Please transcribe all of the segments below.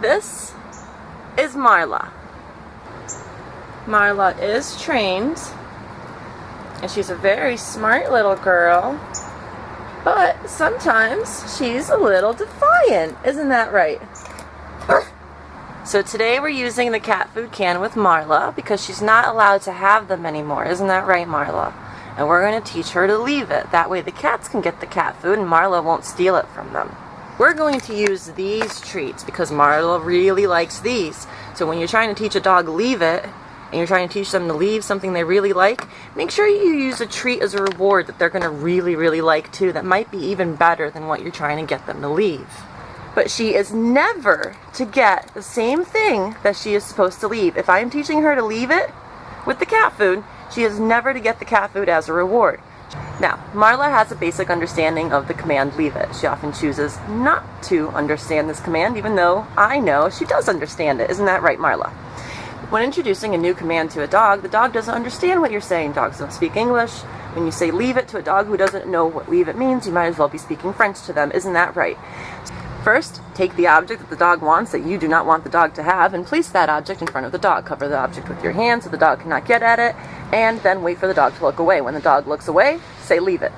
This is Marla. Marla is trained, and she's a very smart little girl, but sometimes she's a little defiant. Isn't that right? So today we're using the cat food can with Marla because she's not allowed to have them anymore. Isn't that right, Marla? And we're going to teach her to leave it. That way the cats can get the cat food and Marla won't steal it from them. We're going to use these treats because Marla really likes these. So when you're trying to teach a dog leave it, and you're trying to teach them to leave something they really like, make sure you use a treat as a reward that they're going to really like too, that might be even better than what you're trying to get them to leave. But she is never to get the same thing that she is supposed to leave. If I'm teaching her to leave it with the cat food, she is never to get the cat food as a reward. Now, Marla has a basic understanding of the command leave it. She often chooses not to understand this command, even though I know she does understand it. Isn't that right, Marla? When introducing a new command to a dog, the dog doesn't understand what you're saying. Dogs don't speak English. When you say leave it to a dog who doesn't know what leave it means, you might as well be speaking French to them. Isn't that right? First, take the object that the dog wants that you do not want the dog to have and place that object in front of the dog. Cover the object with your hand so the dog cannot get at it, and then wait for the dog to look away. When the dog looks away, say leave it.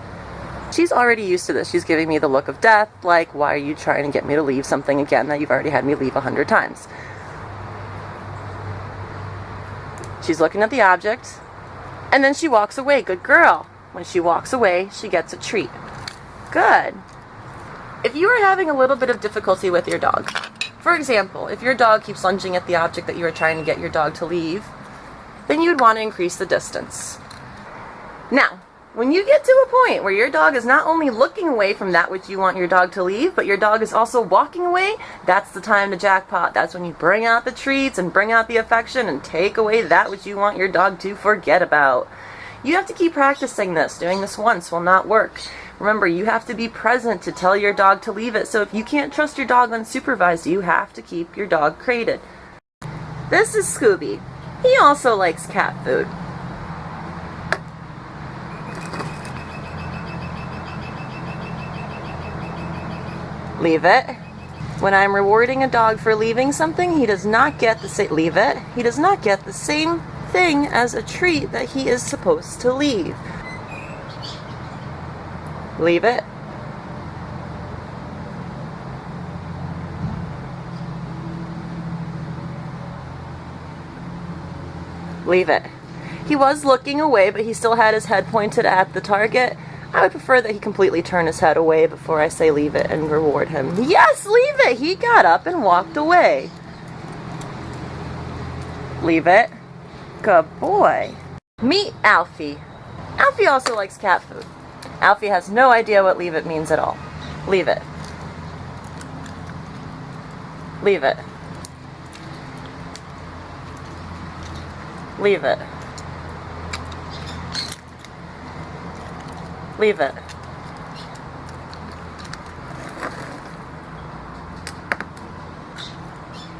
She's already used to this. She's giving me the look of death, like, why are you trying to get me to leave something again that you've already had me leave 100 times? She's looking at the object, and then she walks away. Good girl. When she walks away, she gets a treat. Good. If you are having a little bit of difficulty with your dog, for example, if your dog keeps lunging at the object that you are trying to get your dog to leave, then you would want to increase the distance. Now, when you get to a point where your dog is not only looking away from that which you want your dog to leave, but your dog is also walking away, that's the time to jackpot. That's when you bring out the treats and bring out the affection and take away that which you want your dog to forget about. You have to keep practicing this. Doing this once will not work. Remember, you have to be present to tell your dog to leave it. So if you can't trust your dog unsupervised, you have to keep your dog crated. This is Scooby. He also likes cat food. Leave it. When I'm rewarding a dog for leaving something, he does not get the leave it. He does not get the same thing as a treat that he is supposed to leave. Leave it. Leave it. He was looking away, but he still had his head pointed at the target. I would prefer that he completely turn his head away before I say leave it and reward him. Yes, leave it! He got up and walked away. Leave it. Good boy. Meet Alfie. Alfie also likes cat food. Alfie has no idea what leave it means at all. Leave it. Leave it. Leave it. Leave it.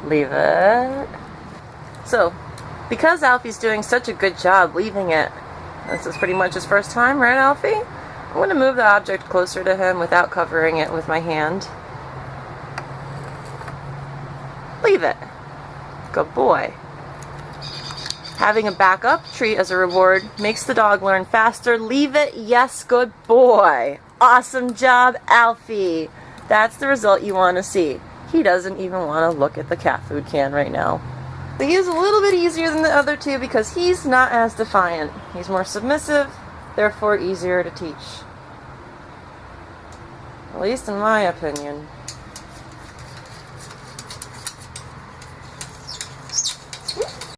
Leave it. So, because Alfie's doing such a good job leaving it, this is pretty much his first time, right, Alfie? I'm going to move the object closer to him without covering it with my hand. Leave it. Good boy. Having a backup treat as a reward makes the dog learn faster. Leave it. Yes, good boy. Awesome job, Alfie. That's the result you want to see. He doesn't even want to look at the cat food can right now. He is a little bit easier than the other two because he's not as defiant. He's more submissive, therefore easier to teach. At least in my opinion.